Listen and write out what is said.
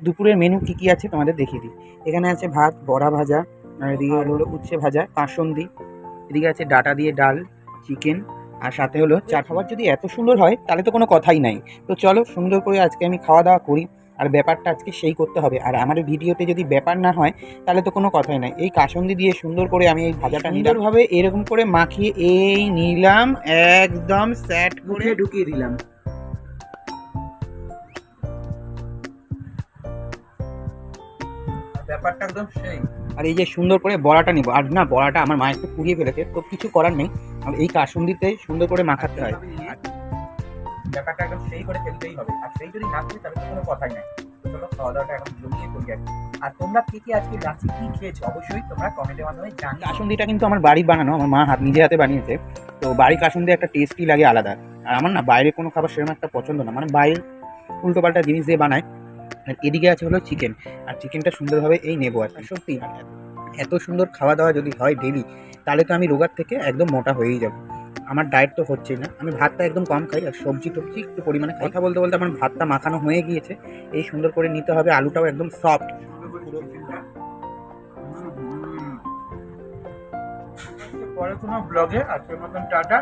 দুপুরের মেনু কি কি আছে তোমাদের দেখিয়ে দিই। এখানে আছে ভাত, বড়া ভাজা, আর এদিকে হলো উচ্ছে ভাজা, কাসুন্দি, এদিকে আছে ডাটা দিয়ে ডাল, চিকেন, আর সাথে হলো চা। খাবার যদি এত সুন্দর হয় তাহলে তো কোনো কথাই নাই। তো চলো সুন্দর করে আজকে আমি খাওয়া দাওয়া করি। আর ব্যাপারটা আজকে সেই করতে হবে। আর আমার ভিডিওতে যদি ব্যাপার না হয় তাহলে তো কোনো কথাই নাই। এই কাসুন্দি দিয়ে সুন্দর করে আমি এই ভাজাটা সুন্দরভাবে এরকম করে মাখিয়ে এই নিলাম, একদম সেট করে ঢুকিয়ে দিলাম। ব্যাপারটা একদম সেই। আর এই যে সুন্দর করে বড়াটা নিব, আর না বড়াটা আমার মা একটু পুড়িয়ে ফেলেছে, তো কিছু করার নেই। আর এই কাসুন্দিতে সুন্দর করে মাখাতে হয়। ব্যাপারটা একদম সেই করে ফেলতেই হবে। আর সেই যদি না থাকে তাহলে তো কোনো কথাই নাই। তো চলো খাওয়া দাওয়াটা এখন জমিয়ে করি আর কি। আর তোমরা কে কে আজকে লাঞ্চে কি খেয়েছো অবশ্যই তোমরা কমেন্টের মাধ্যমে জানিও। কাসুন্দিটা কিন্তু আমার বাড়ির বানানো, আমার মা নিজে হাতে বানিয়েছে। তো বাড়ির কাসুন্দি একটা টেস্টই লাগে আলাদা। আর আমার না বাইরে কোনো খাবার সেরকম একটা পছন্দ না, মানে বাইরের উল্টোপাল্টা জিনিস দিয়ে বানায়। আর এদিকে আছে হলো চিকেন, আর চিকেনটা সুন্দরভাবে এই নেবো। আর সত্যি এত সুন্দর খাওয়া দাওয়া যদি হয় ডেলি, তাহলে তো আমি রোগার থেকে একদম মোটা হয়েই যাব। আমার ডায়েট তো হচ্ছেই না, আমি ভাতটা একদম কম খাই আর সবজি টবজি একটু পরিমাণে। কথা বলতে বলতে আমার ভাতটা মাখানো হয়ে গিয়েছে। এই সুন্দর করে নিতে হবে, আলুটাও একদম সফট। পরে কোনো ব্লগে আজকের মতন টাটা।